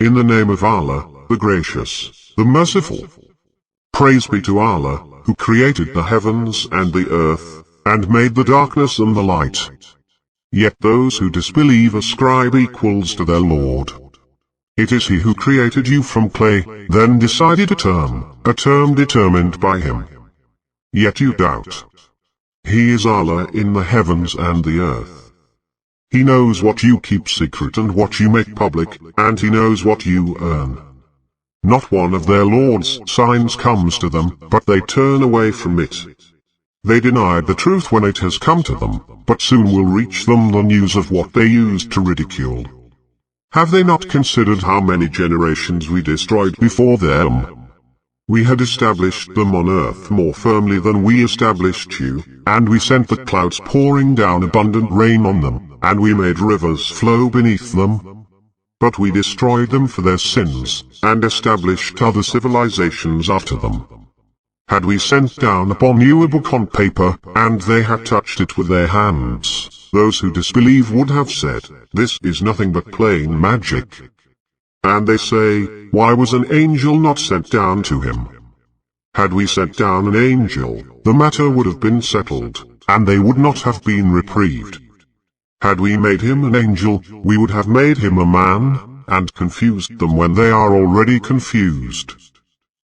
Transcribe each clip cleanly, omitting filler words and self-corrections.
In the name of Allah, the Gracious, the Merciful. Praise be to Allah, who created the heavens and the earth, and made the darkness and the light. Yet those who disbelieve ascribe equals to their Lord. It is He who created you from clay, then decided a term determined by Him. Yet you doubt. He is Allah in the heavens and the earth. He knows what you keep secret and what you make public, and He knows what you earn. Not one of their Lord's signs comes to them, but they turn away from it. They denied the truth when it has come to them, but soon will reach them the news of what they used to ridicule. Have they not considered how many generations we destroyed before them? We had established them on earth more firmly than we established you, and we sent the clouds pouring down abundant rain on them, and we made rivers flow beneath them. But we destroyed them for their sins, and established other civilizations after them. Had we sent down upon you a book on paper, and they had touched it with their hands, those who disbelieve would have said, "This is nothing but plain magic." And they say, "Why was an angel not sent down to him?" Had we sent down an angel, the matter would have been settled, and they would not have been reprieved. Had we made him an angel, we would have made him a man, and confused them when they are already confused.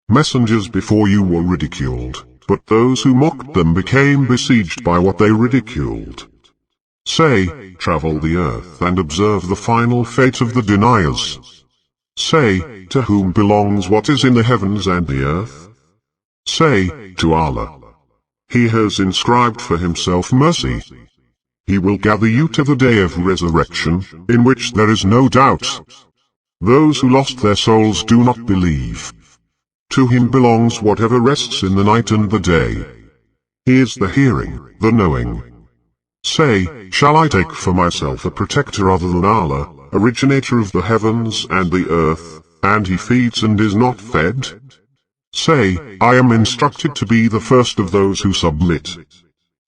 Messengers before you were ridiculed, but those who mocked them became besieged by what they ridiculed. Say, travel the earth and observe the final fate of the deniers. Say, to whom belongs what is in the heavens and the earth? Say, to Allah. He has inscribed for Himself mercy. He will gather you to the day of resurrection, in which there is no doubt. Those who lost their souls do not believe. To Him belongs whatever rests in the night and the day. He is the hearing, the knowing. Say, shall I take for myself a protector other than Allah, originator of the heavens and the earth, and He feeds and is not fed? Say, I am instructed to be the first of those who submit.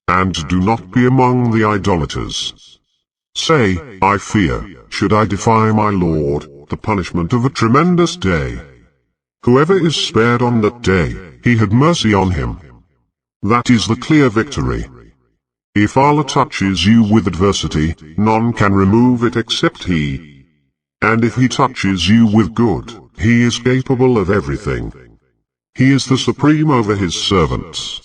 And do not be among the idolaters. Say, I fear, should I defy my Lord, the punishment of a tremendous day. Whoever is spared on that day, He had mercy on him. That is the clear victory. If Allah touches you with adversity, none can remove it except He. And if He touches you with good, He is capable of everything. He is the supreme over His servants.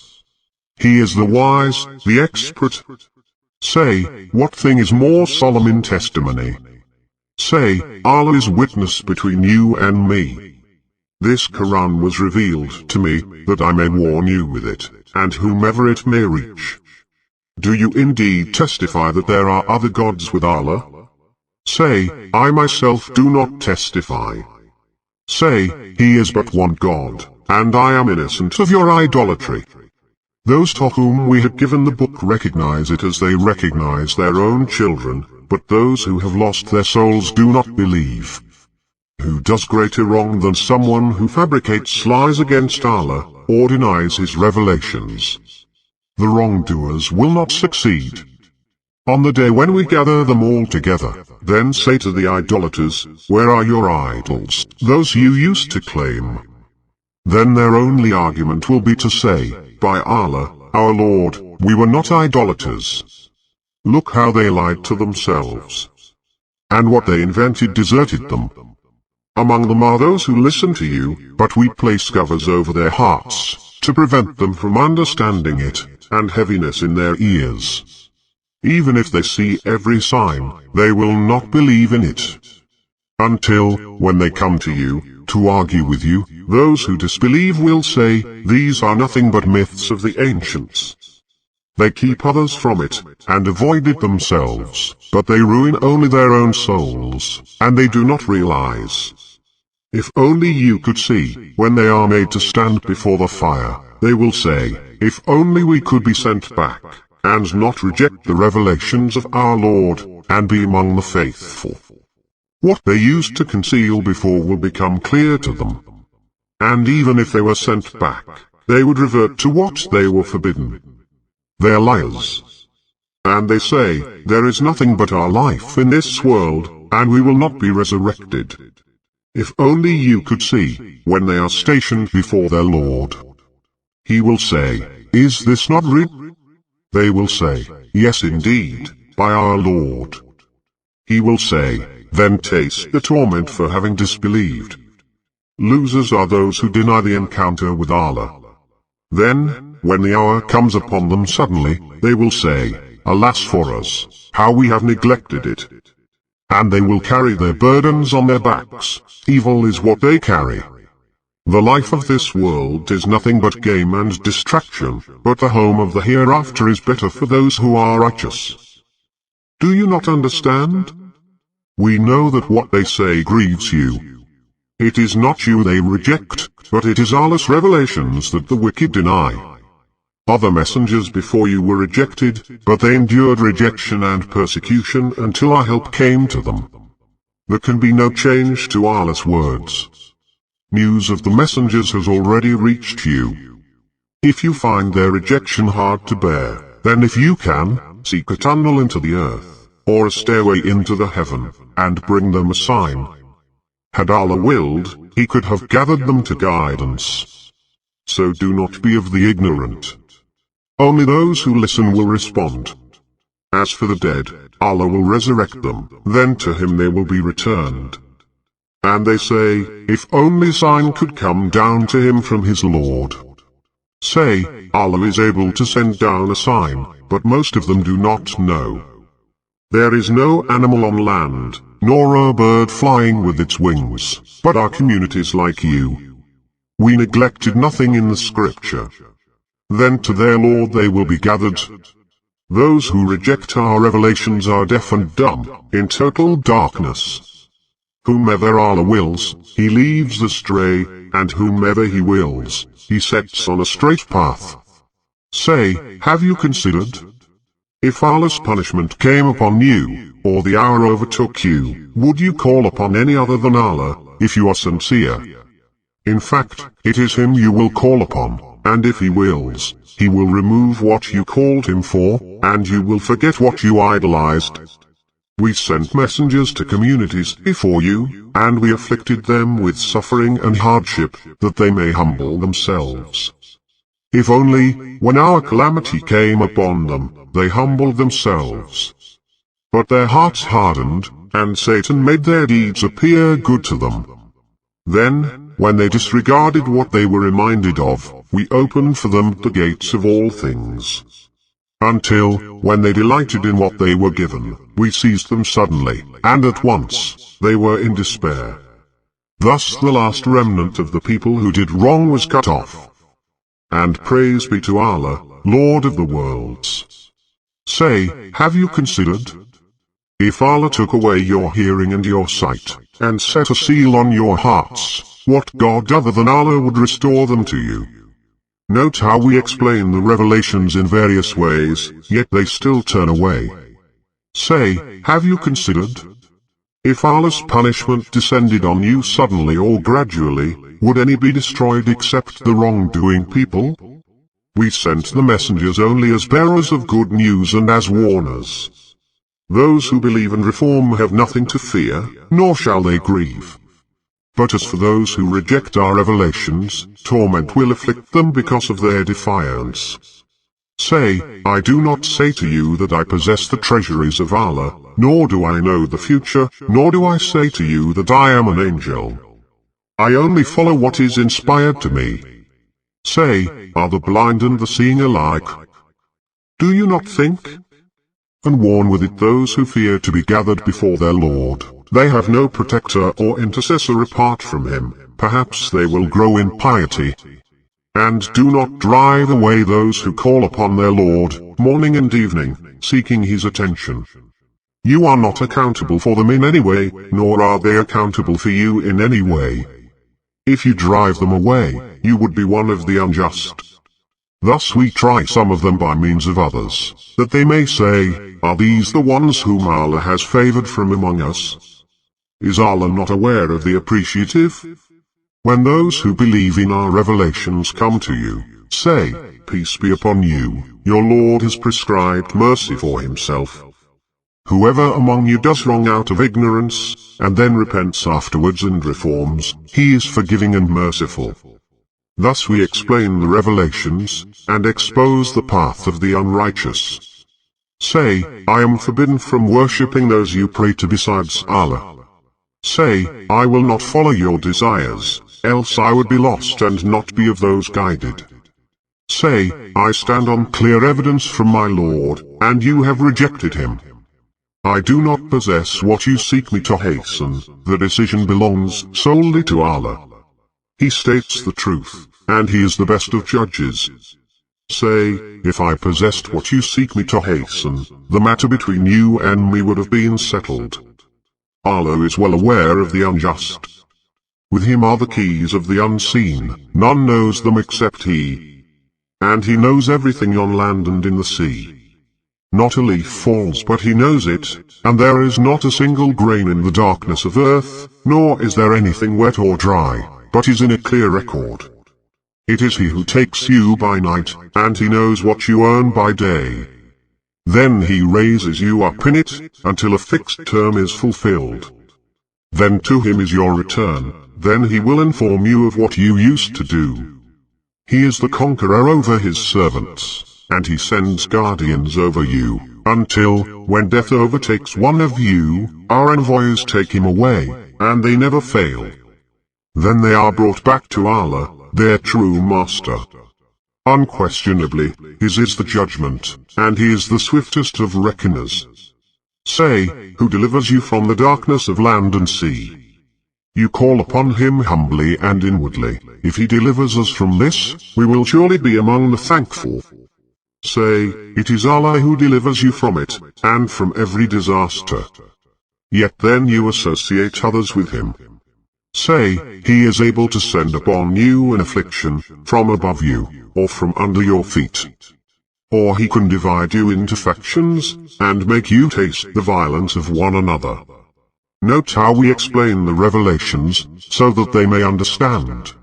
He is the wise, the expert. Say, what thing is more solemn in testimony? Say, Allah is witness between you and me. This Quran was revealed to me, that I may warn you with it, and whomever it may reach. Do you indeed testify that there are other gods with Allah? Say, I myself do not testify. Say, He is but one God, and I am innocent of your idolatry. Those to whom we had given the book recognize it as they recognize their own children, but those who have lost their souls do not believe. Who does greater wrong than someone who fabricates lies against Allah, or denies His revelations? The wrongdoers will not succeed. On the day when we gather them all together, then say to the idolaters, where are your idols, those you used to claim? Then their only argument will be to say, by Allah, our Lord, we were not idolaters. Look how they lied to themselves. And what they invented deserted them. Among them are those who listen to you, but we place covers over their hearts, to prevent them from understanding it, and heaviness in their ears. Even if they see every sign, they will not believe in it. Until, when they come to you, to argue with you, those who disbelieve will say, these are nothing but myths of the ancients. They keep others from it, and avoid it themselves, but they ruin only their own souls, and they do not realize. If only you could see, when they are made to stand before the fire, they will say, if only we could be sent back, and not reject the revelations of our Lord, and be among the faithful. What they used to conceal before will become clear to them. And even if they were sent back, they would revert to what they were forbidden. They are liars. And they say, there is nothing but our life in this world, and we will not be resurrected. If only you could see, when they are stationed before their Lord. He will say, "Is this not real?" They will say, "Yes indeed, by our Lord." He will say, "Then taste the torment for having disbelieved." Losers are those who deny the encounter with Allah. Then, when the hour comes upon them suddenly, they will say, "Alas for us, how we have neglected it." And they will carry their burdens on their backs. Evil is what they carry. The life of this world is nothing but game and distraction, but the home of the hereafter is better for those who are righteous. Do you not understand? We know that what they say grieves you. It is not you they reject, but it is Allah's revelations that the wicked deny. Other messengers before you were rejected, but they endured rejection and persecution until our help came to them. There can be no change to Allah's words. News of the messengers has already reached you. If you find their rejection hard to bear, then if you can, seek a tunnel into the earth, or a stairway into the heaven, and bring them a sign. Had Allah willed, He could have gathered them to guidance. So do not be of the ignorant. Only those who listen will respond. As for the dead, Allah will resurrect them, then to Him they will be returned. And they say, "If only a sign could come down to him from his Lord." Say, Allah is able to send down a sign, but most of them do not know. There is no animal on land, nor a bird flying with its wings, but are communities like you. We neglected nothing in the scripture. Then to their Lord they will be gathered. Those who reject our revelations are deaf and dumb, in total darkness. Whomever Allah wills, He leaves astray, and whomever He wills, He sets on a straight path. Say, have you considered? If Allah's punishment came upon you, or the hour overtook you, would you call upon any other than Allah, if you are sincere? In fact, it is Him you will call upon, and if He wills, He will remove what you called Him for, and you will forget what you idolized. We sent messengers to communities before you, and we afflicted them with suffering and hardship, that they may humble themselves. If only, when our calamity came upon them, they humbled themselves. But their hearts hardened, and Satan made their deeds appear good to them. Then, when they disregarded what they were reminded of, we opened for them the gates of all things. Until, when they delighted in what they were given, we seized them suddenly, and at once, they were in despair. Thus the last remnant of the people who did wrong was cut off. And praise be to Allah, Lord of the worlds. Say, have you considered? If Allah took away your hearing and your sight, and set a seal on your hearts, what God other than Allah would restore them to you? Note how we explain the revelations in various ways, yet they still turn away. Say, have you considered? If Allah's punishment descended on you suddenly or gradually, would any be destroyed except the wrongdoing people? We sent the messengers only as bearers of good news and as warners. Those who believe and reform have nothing to fear, nor shall they grieve. But as for those who reject our revelations, torment will afflict them because of their defiance. Say, I do not say to you that I possess the treasuries of Allah, nor do I know the future, nor do I say to you that I am an angel. I only follow what is inspired to me. Say, are the blind and the seeing alike? Do you not think? And warn with it those who fear to be gathered before their Lord. They have no protector or intercessor apart from Him. Perhaps they will grow in piety. And do not drive away those who call upon their Lord, morning and evening, seeking His attention. You are not accountable for them in any way, nor are they accountable for you in any way. If you drive them away, you would be one of the unjust. Thus we try some of them by means of others, that they may say, are these the ones whom Allah has favored from among us? Is Allah not aware of the appreciative? When those who believe in our revelations come to you, say, peace be upon you, your Lord has prescribed mercy for Himself. Whoever among you does wrong out of ignorance, and then repents afterwards and reforms, he is forgiving and merciful. Thus we explain the revelations, and expose the path of the unrighteous. Say, I am forbidden from worshipping those you pray to besides Allah. Say, I will not follow your desires, else I would be lost and not be of those guided. Say, I stand on clear evidence from my Lord, and you have rejected him. I do not possess what you seek me to hasten, the decision belongs solely to Allah. He states the truth, and he is the best of judges. Say, if I possessed what you seek me to hasten, the matter between you and me would have been settled. Allah is well aware of the unjust. With him are the keys of the unseen, none knows them except he. And he knows everything on land and in the sea. Not a leaf falls but he knows it, and there is not a single grain in the darkness of earth, nor is there anything wet or dry, but is in a clear record. It is he who takes you by night, and he knows what you earn by day. Then he raises you up in it, until a fixed term is fulfilled. Then to him is your return, then he will inform you of what you used to do. He is the conqueror over his servants, and he sends guardians over you, until, when death overtakes one of you, our envoys take him away, and they never fail. Then they are brought back to Allah, their true master. Unquestionably, his is the judgment, and he is the swiftest of reckoners. Say, who delivers you from the darkness of land and sea? You call upon him humbly and inwardly. If he delivers us from this, we will surely be among the thankful. Say, it is Allah who delivers you from it, and from every disaster. Yet then you associate others with him. Say, he is able to send upon you an affliction, from above you, or from under your feet. Or he can divide you into factions, and make you taste the violence of one another. Note how we explain the revelations, so that they may understand.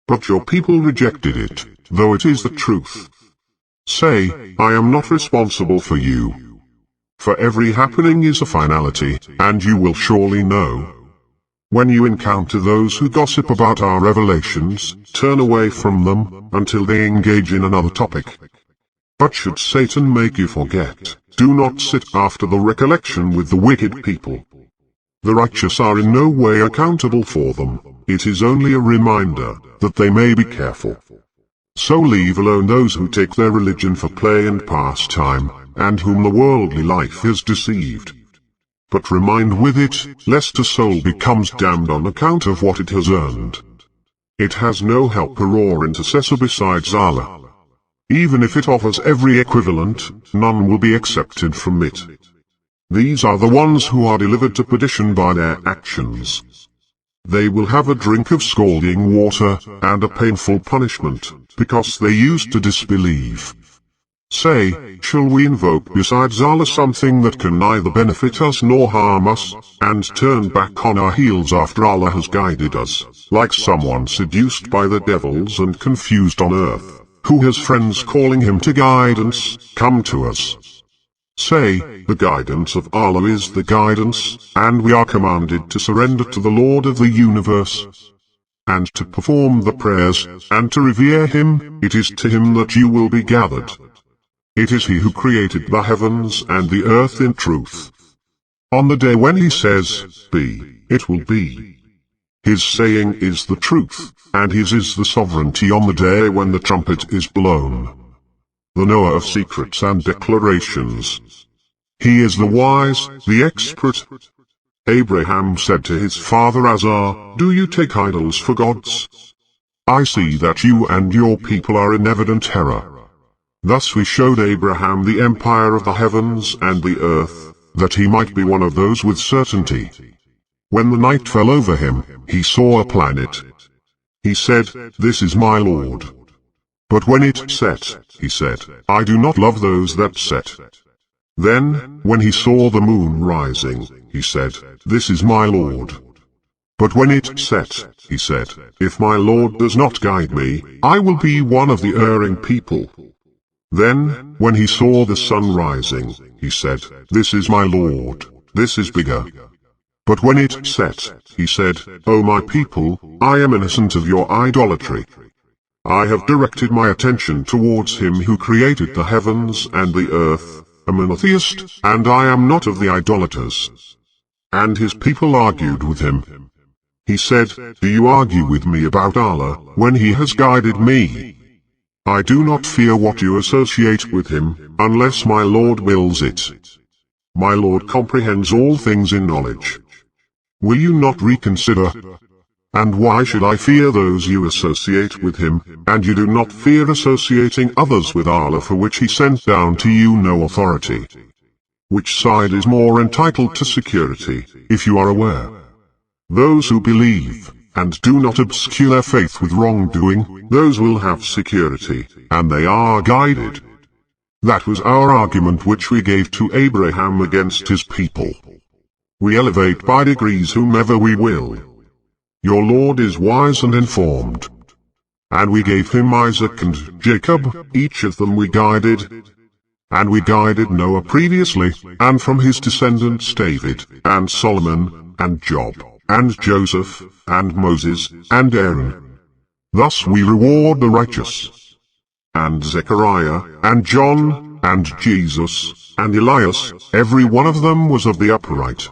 But your people rejected it, though it is the truth. Say, I am not responsible for you. For every happening is a finality, and you will surely know. When you encounter those who gossip about our revelations, turn away from them, until they engage in another topic. But should Satan make you forget, do not sit after the recollection with the wicked people. The righteous are in no way accountable for them, it is only a reminder, that they may be careful. So leave alone those who take their religion for play and pastime, and whom the worldly life has deceived. But remind with it, lest a soul becomes damned on account of what it has earned. It has no helper or intercessor besides Allah. Even if it offers every equivalent, none will be accepted from it. These are the ones who are delivered to perdition by their actions. They will have a drink of scalding water, and a painful punishment, because they used to disbelieve. Say, shall we invoke besides Allah something that can neither benefit us nor harm us, and turn back on our heels after Allah has guided us, like someone seduced by the devils and confused on earth, who has friends calling him to guidance, come to us. Say, the guidance of Allah is the guidance, and we are commanded to surrender to the Lord of the universe, and to perform the prayers, and to revere him. It is to him that you will be gathered. It is he who created the heavens and the earth in truth. On the day when he says, be, it will be. His saying is the truth, and his is the sovereignty on the day when the trumpet is blown. The knower of secrets and declarations. He is the wise, the expert. Abraham said to his father Azar, do you take idols for gods? I see that you and your people are in evident error. Thus we showed Abraham the empire of the heavens and the earth, that he might be one of those with certainty. When the night fell over him, he saw a planet. He said, this is my Lord. But when it set, he said, I do not love those that set. Then, when he saw the moon rising, he said, this is my Lord. But when it set, he said, if my Lord does not guide me, I will be one of the erring people. Then, when he saw the sun rising, he said, "This is my Lord, this is bigger." But when it set, he said, "O my people, I am innocent of your idolatry. I have directed my attention towards him who created the heavens and the earth. I am a monotheist, and I am not of the idolaters." And his people argued with him. He said, "Do you argue with me about Allah, when he has guided me? I do not fear what you associate with him, unless my Lord wills it. My Lord comprehends all things in knowledge. Will you not reconsider? And why should I fear those you associate with him, and you do not fear associating others with Allah, for which he sent down to you no authority? Which side is more entitled to security, if you are aware? Those who believe, and do not obscure their faith with wrongdoing, those will have security, and they are guided. That was our argument which we gave to Abraham against his people. We elevate by degrees whomever we will. Your Lord is wise and informed. And we gave him Isaac and Jacob, each of them we guided. And we guided Noah previously, and from his descendants David, and Solomon, and Job, and Joseph, and Moses, and Aaron. Thus we reward the righteous. And Zechariah, and John, and Jesus, and Elias, every one of them was of the upright.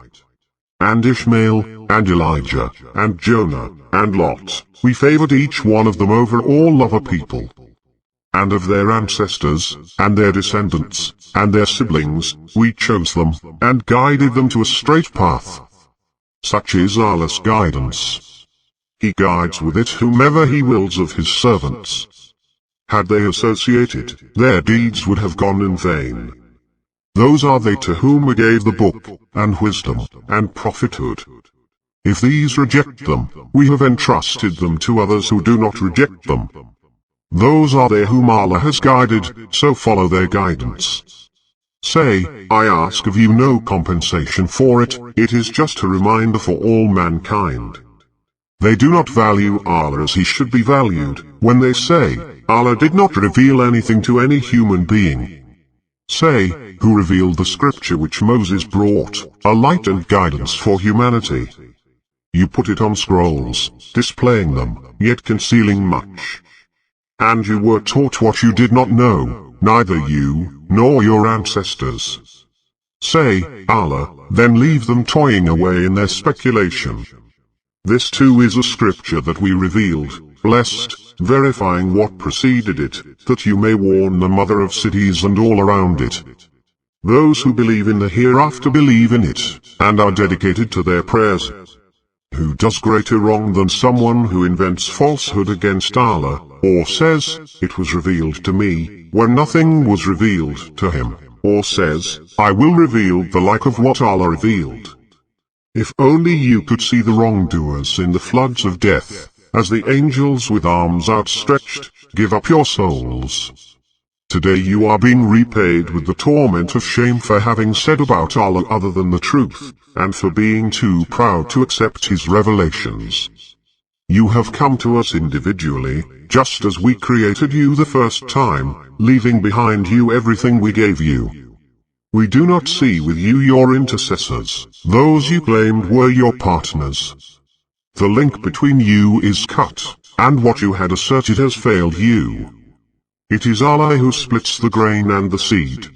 And Ishmael, and Elijah, and Jonah, and Lot, we favored each one of them over all other people. And of their ancestors, and their descendants, and their siblings, we chose them, and guided them to a straight path. Such is Allah's guidance. He guides with it whomever he wills of his servants. Had they associated, their deeds would have gone in vain. Those are they to whom we gave the book, and wisdom, and prophethood. If these reject them, we have entrusted them to others who do not reject them. Those are they whom Allah has guided, so follow their guidance. Say, I ask of you no compensation for it, it is just a reminder for all mankind. They do not value Allah as he should be valued, when they say, Allah did not reveal anything to any human being. Say, who revealed the scripture which Moses brought, a light and guidance for humanity. You put it on scrolls, displaying them, yet concealing much. And you were taught what you did not know, neither you, nor your ancestors. Say, Allah, then leave them toying away in their speculation. This too is a scripture that we revealed, blessed, verifying what preceded it, that you may warn the mother of cities and all around it. Those who believe in the hereafter believe in it, and are dedicated to their prayers. Who does greater wrong than someone who invents falsehood against Allah, or says, it was revealed to me, when nothing was revealed to him, or says, I will reveal the like of what Allah revealed. If only you could see the wrongdoers in the floods of death, as the angels with arms outstretched, give up your souls. Today you are being repaid with the torment of shame for having said about Allah other than the truth, and for being too proud to accept his revelations. You have come to us individually, just as we created you the first time, leaving behind you everything we gave you. We do not see with you your intercessors, those you claimed were your partners. The link between you is cut, and what you had asserted has failed you. It is Allah who splits the grain and the seed.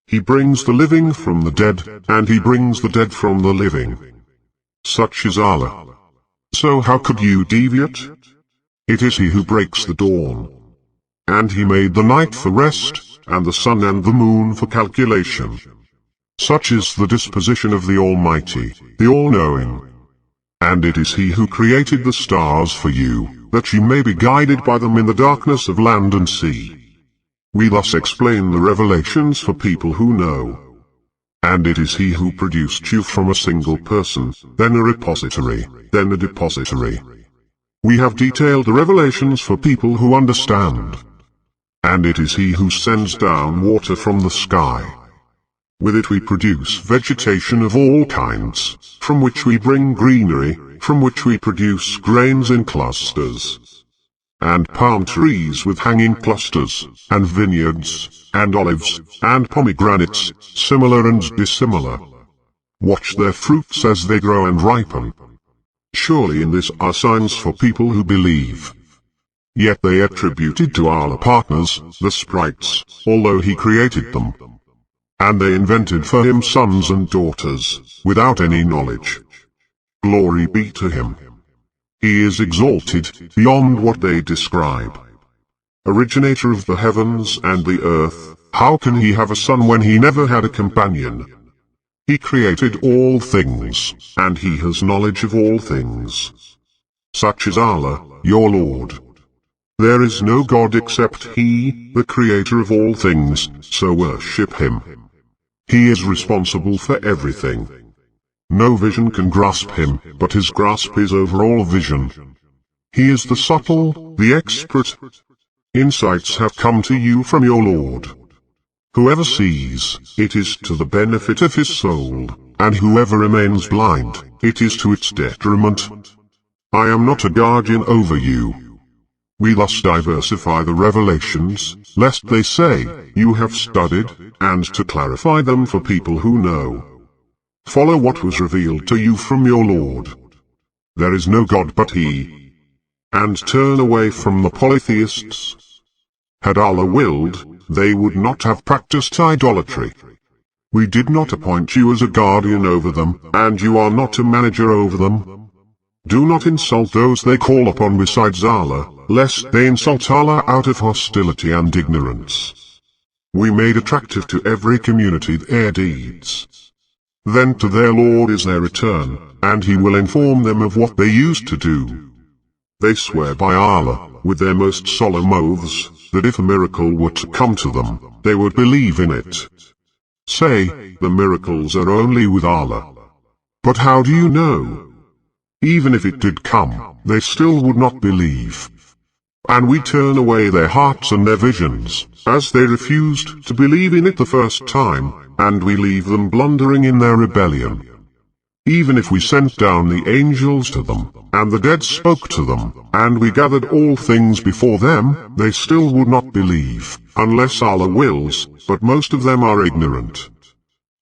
He brings the living from the dead, and he brings the dead from the living. Such is Allah. So how could you deviate? It is he who breaks the dawn. And he made the night for rest, and the sun and the moon for calculation. Such is the disposition of the Almighty, the All-Knowing. And it is he who created the stars for you, that you may be guided by them in the darkness of land and sea. We thus explain the revelations for people who know. And it is he who produced you from a single person, then a repository, then a depository. We have detailed the revelations for people who understand. And it is he who sends down water from the sky. With it we produce vegetation of all kinds, from which we bring greenery, from which we produce grains in clusters. and palm trees with hanging clusters, and vineyards, and olives, and pomegranates, similar and dissimilar. Watch their fruits as they grow and ripen. Surely in this are signs for people who believe. Yet they attributed to Allah partners, the sprites, although He created them. And they invented for Him sons and daughters, without any knowledge. Glory be to Him. He is exalted, beyond what they describe. Originator of the heavens and the earth, how can He have a son when He never had a companion? He created all things, and He has knowledge of all things. Such is Allah, your Lord. There is no God except He, the Creator of all things, so worship Him. He is responsible for everything. No vision can grasp Him, but His grasp is over all vision. He is the subtle, the expert. Insights have come to you from your Lord. Whoever sees, it is to the benefit of his soul, and whoever remains blind, it is to its detriment. I am not a guardian over you. We thus diversify the revelations, lest they say, you have studied, and to clarify them for people who know. Follow what was revealed to you from your Lord. There is no God but He. And turn away from the polytheists. Had Allah willed, they would not have practiced idolatry. We did not appoint you as a guardian over them, and you are not a manager over them. Do not insult those they call upon besides Allah, lest they insult Allah out of hostility and ignorance. We made attractive to every community their deeds. Then to their Lord is their return, and He will inform them of what they used to do. They swear by Allah, with their most solemn oaths, that if a miracle were to come to them, they would believe in it. Say, the miracles are only with Allah. But how do you know? Even if it did come, they still would not believe. And we turn away their hearts and their visions, as they refused to believe in it the first time, and we leave them blundering in their rebellion. Even if we sent down the angels to them, and the dead spoke to them, and we gathered all things before them, they still would not believe, unless Allah wills, but most of them are ignorant.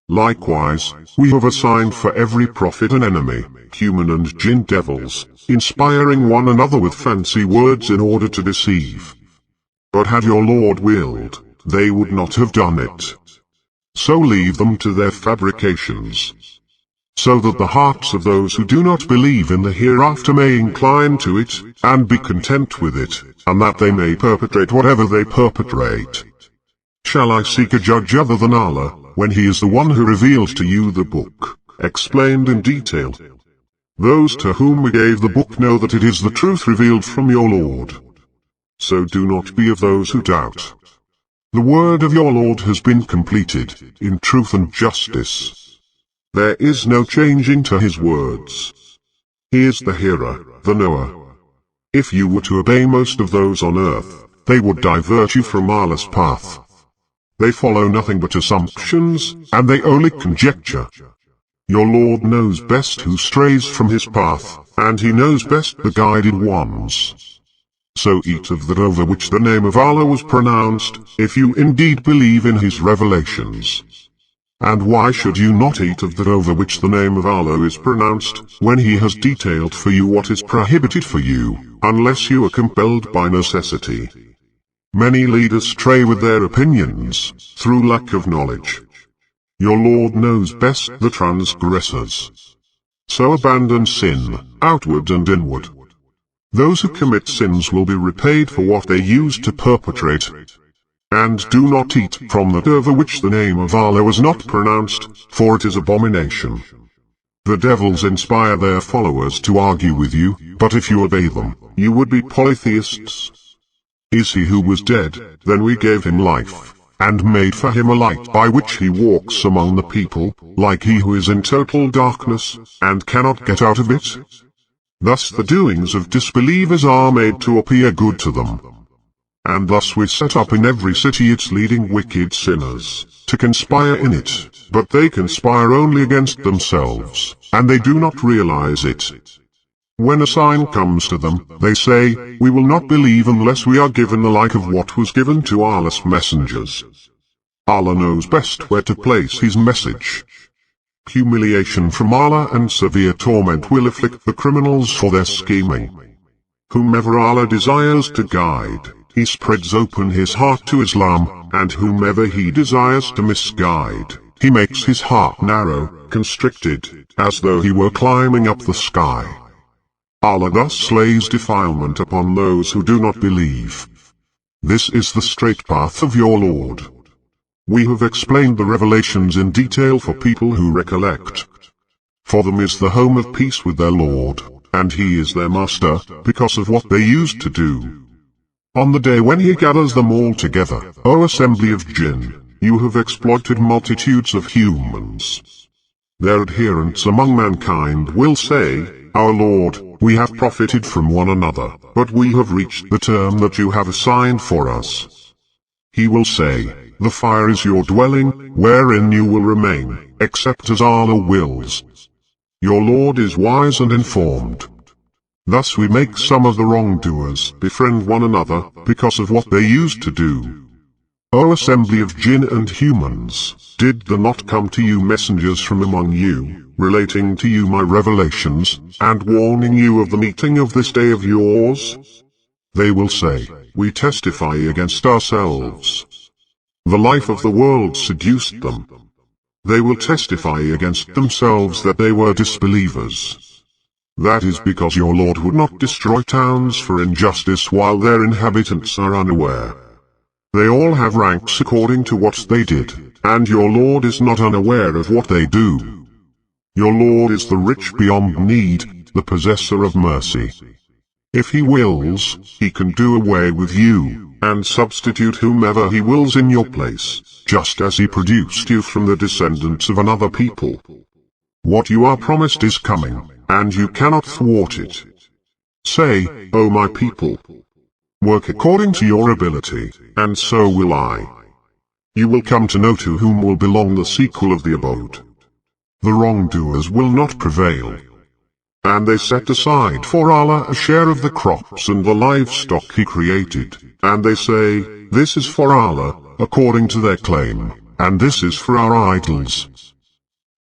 Likewise, we have assigned for every prophet an enemy, human and jinn devils, inspiring one another with fancy words in order to deceive. But had your Lord willed, they would not have done it. So leave them to their fabrications, so that the hearts of those who do not believe in the hereafter may incline to it, and be content with it, and that they may perpetrate whatever they perpetrate. Shall I seek a judge other than Allah, when He is the one who reveals to you the book, explained in detail? Those to whom we gave the book know that it is the truth revealed from your Lord. So do not be of those who doubt. The word of your Lord has been completed, in truth and justice. There is no changing to His words. He is the hearer, the knower. If you were to obey most of those on earth, they would divert you from Allah's path. They follow nothing but assumptions, and they only conjecture. Your Lord knows best who strays from His path, and He knows best the guided ones. So eat of that over which the name of Allah was pronounced, if you indeed believe in His revelations. And why should you not eat of that over which the name of Allah is pronounced, when He has detailed for you what is prohibited for you, unless you are compelled by necessity? Many leaders stray with their opinions, through lack of knowledge. Your Lord knows best the transgressors. So abandon sin, outward and inward. Those who commit sins will be repaid for what they used to perpetrate. And do not eat from that over which the name of Allah was not pronounced, for it is abomination. The devils inspire their followers to argue with you, but if you obey them, you would be polytheists. Is he who was dead, then we gave him life, and made for him a light by which he walks among the people, like he who is in total darkness, and cannot get out of it? Thus the doings of disbelievers are made to appear good to them. And thus we set up in every city its leading wicked sinners, to conspire in it, but they conspire only against themselves, and they do not realize it. When a sign comes to them, they say, "We will not believe unless we are given the like of what was given to Allah's messengers." Allah knows best where to place His message. Humiliation from Allah and severe torment will afflict the criminals for their scheming. Whomever Allah desires to guide, He spreads open his heart to Islam, and whomever He desires to misguide, He makes his heart narrow, constricted, as though he were climbing up the sky. Allah thus slays defilement upon those who do not believe. This is the straight path of your Lord. We have explained the revelations in detail for people who recollect. For them is the home of peace with their Lord, and He is their master, because of what they used to do. On the day when He gathers them all together, O assembly of jinn, you have exploited multitudes of humans. Their adherents among mankind will say, "Our Lord, we have profited from one another, but we have reached the term that you have assigned for us." He will say, "The fire is your dwelling, wherein you will remain, except as Allah wills. Your Lord is wise and informed." Thus we make some of the wrongdoers befriend one another, because of what they used to do. O assembly of jinn and humans, did there not come to you messengers from among you, relating to you my revelations, and warning you of the meeting of this day of yours? They will say, "We testify against ourselves." The life of the world seduced them. They will testify against themselves that they were disbelievers. That is because your Lord would not destroy towns for injustice while their inhabitants are unaware. They all have ranks according to what they did, and your Lord is not unaware of what they do. Your Lord is the rich beyond need, the possessor of mercy. If He wills, He can do away with you, and substitute whomever He wills in your place, just as He produced you from the descendants of another people. What you are promised is coming, and you cannot thwart it. Say, "O my people, work according to your ability, and so will I." You will come to know to whom will belong the sequel of the abode. The wrongdoers will not prevail. And they set aside for Allah a share of the crops and the livestock He created, and they say, "This is for Allah," according to their claim, "and this is for our idols."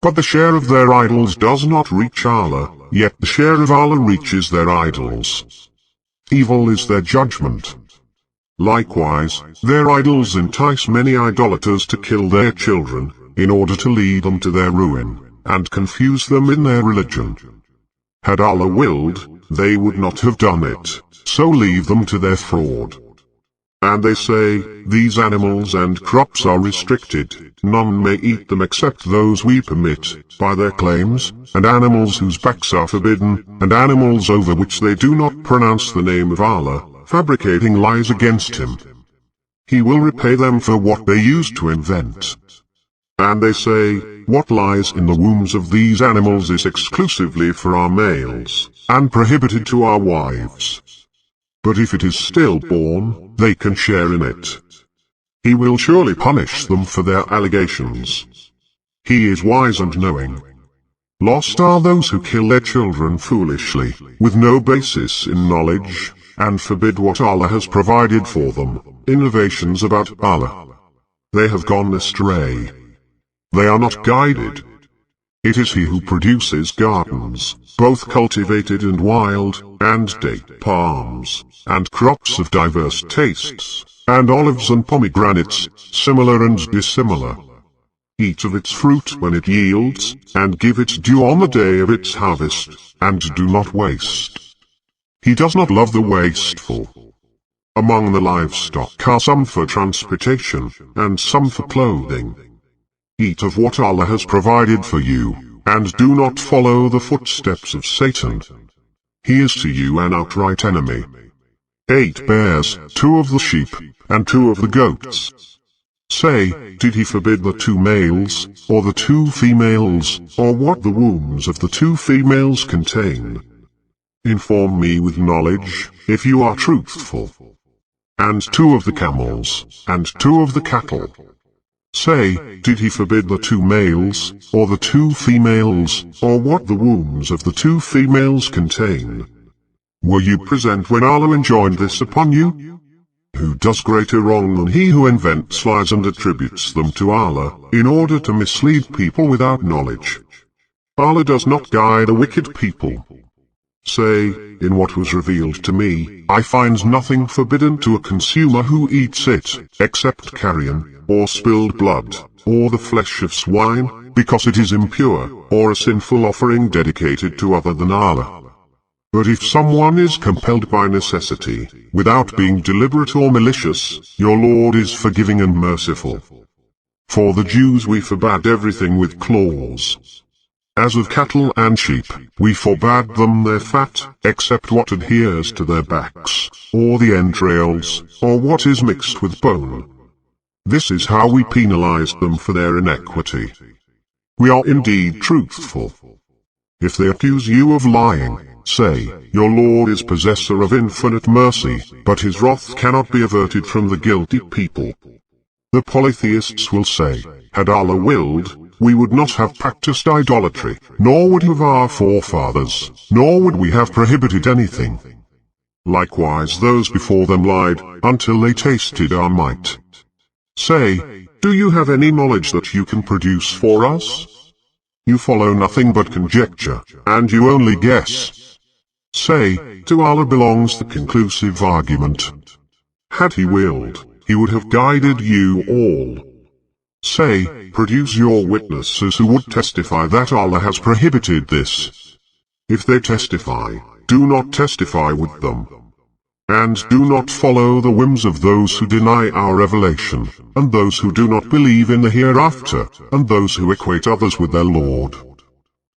But the share of their idols does not reach Allah, yet the share of Allah reaches their idols. Evil is their judgment. Likewise, their idols entice many idolaters to kill their children, in order to lead them to their ruin, and confuse them in their religion. Had Allah willed, they would not have done it, so leave them to their fraud. And they say, "These animals and crops are restricted, none may eat them except those we permit," by their claims, and animals whose backs are forbidden, and animals over which they do not pronounce the name of Allah, fabricating lies against Him. He will repay them for what they used to invent. And they say, "What lies in the wombs of these animals is exclusively for our males, and prohibited to our wives. But if it is stillborn, they can share in it. He will surely punish them for their allegations. He is wise and knowing." Lost are those who kill their children foolishly, with no basis in knowledge, and forbid what Allah has provided for them, innovations about Allah. They have gone astray. They are not guided. It is He who produces gardens, both cultivated and wild, and date palms, and crops of diverse tastes, and olives and pomegranates, similar and dissimilar. Eat of its fruit when it yields, and give its due on the day of its harvest, and do not waste. He does not love the wasteful. Among the livestock are some for transportation, and some for clothing. Eat of what Allah has provided for you, and do not follow the footsteps of Satan. He is to you an outright enemy. 8 bears, 2 of the sheep, and 2 of the goats. Say, did He forbid the 2 males, or the 2 females, or what the wombs of the 2 females contain? Inform me with knowledge, if you are truthful. And 2 of the camels, and 2 of the cattle. Say, did he forbid the 2 males, or the 2 females, or what the wombs of the 2 females contain? Were you present when Allah enjoined this upon you? Who does greater wrong than he who invents lies and attributes them to Allah, in order to mislead people without knowledge? Allah does not guide a wicked people. Say, in what was revealed to me, I find nothing forbidden to a consumer who eats it, except carrion, or spilled blood, or the flesh of swine, because it is impure, or a sinful offering dedicated to other than Allah. But if someone is compelled by necessity, without being deliberate or malicious, your Lord is forgiving and merciful. For the Jews we forbade everything with claws. As of cattle and sheep, we forbade them their fat, except what adheres to their backs, or the entrails, or what is mixed with bone. This is how we penalized them for their iniquity. We are indeed truthful. If they accuse you of lying, say, your Lord is possessor of infinite mercy, but his wrath cannot be averted from the guilty people. The polytheists will say, had Allah willed, we would not have practiced idolatry, nor would have our forefathers, nor would we have prohibited anything. Likewise those before them lied, until they tasted our might. Say, do you have any knowledge that you can produce for us? You follow nothing but conjecture, and you only guess. Say, to Allah belongs the conclusive argument. Had he willed, he would have guided you all. Say, produce your witnesses who would testify that Allah has prohibited this. If they testify, do not testify with them. And do not follow the whims of those who deny our revelation, and those who do not believe in the hereafter, and those who equate others with their Lord.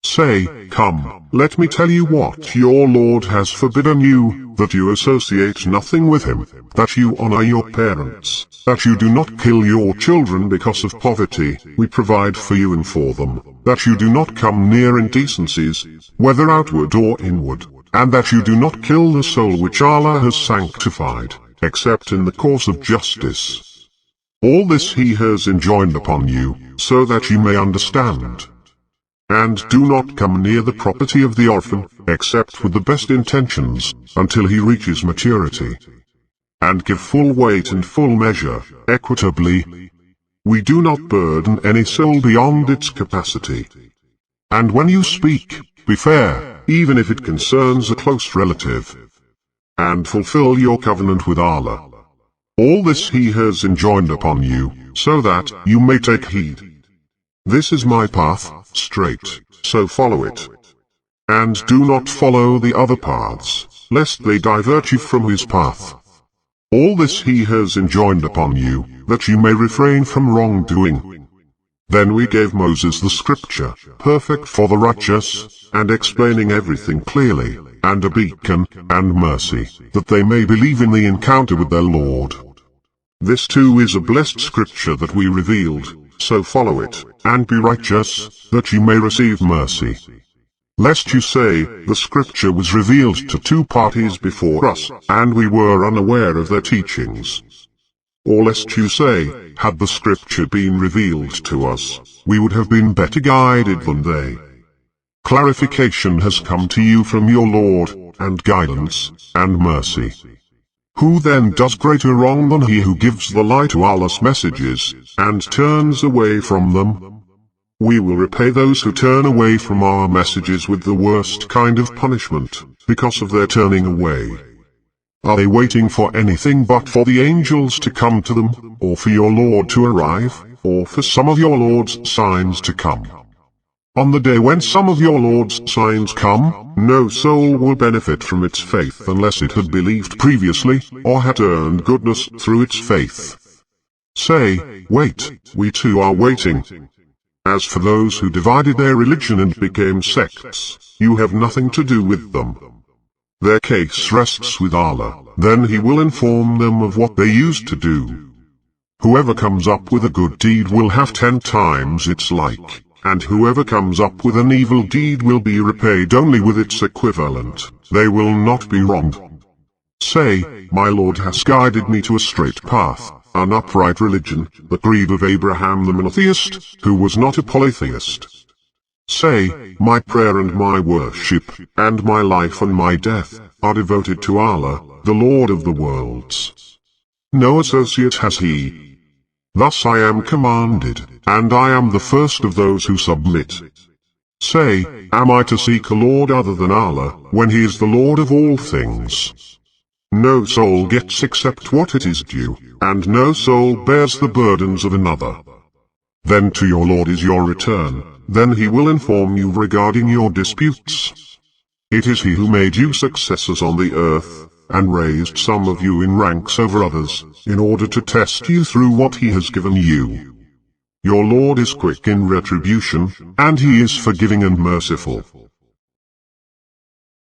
Say, come, let me tell you what your Lord has forbidden you, that you associate nothing with him, that you honor your parents, that you do not kill your children because of poverty, we provide for you and for them, that you do not come near indecencies, whether outward or inward, and that you do not kill the soul which Allah has sanctified, except in the course of justice. All this he has enjoined upon you, so that you may understand. And do not come near the property of the orphan, except with the best intentions, until he reaches maturity. And give full weight and full measure, equitably. We do not burden any soul beyond its capacity. And when you speak, be fair, even if it concerns a close relative. And fulfill your covenant with Allah. All this he has enjoined upon you, so that you may take heed. This is my path, straight, so follow it. And do not follow the other paths, lest they divert you from his path. All this he has enjoined upon you, that you may refrain from wrongdoing. Then we gave Moses the scripture, perfect for the righteous, and explaining everything clearly, and a beacon, and mercy, that they may believe in the encounter with their Lord. This too is a blessed scripture that we revealed, so follow it, and be righteous, that you may receive mercy. Lest you say, the scripture was revealed to 2 parties before us, and we were unaware of their teachings. Or lest you say, had the scripture been revealed to us, we would have been better guided than they. Clarification has come to you from your Lord, and guidance, and mercy. Who then does greater wrong than he who gives the lie to Allah's messages, and turns away from them? We will repay those who turn away from our messages with the worst kind of punishment, because of their turning away. Are they waiting for anything but for the angels to come to them, or for your Lord to arrive, or for some of your Lord's signs to come? On the day when some of your Lord's signs come, no soul will benefit from its faith unless it had believed previously, or had earned goodness through its faith. Say, wait, we too are waiting. As for those who divided their religion and became sects, you have nothing to do with them. Their case rests with Allah, then he will inform them of what they used to do. Whoever comes up with a good deed will have 10 times its like. And whoever comes up with an evil deed will be repaid only with its equivalent. They will not be wronged. Say, my Lord has guided me to a straight path, an upright religion, the creed of Abraham the monotheist, who was not a polytheist. Say, my prayer and my worship, and my life and my death, are devoted to Allah, the Lord of the worlds. No associate has He. Thus I am commanded, and I am the first of those who submit. Say, am I to seek a Lord other than Allah, when He is the Lord of all things? No soul gets except what it is due, and no soul bears the burdens of another. Then to your Lord is your return, then He will inform you regarding your disputes. It is He who made you successors on the earth, and raised some of you in ranks over others, in order to test you through what He has given you. Your Lord is quick in retribution, and He is forgiving and merciful.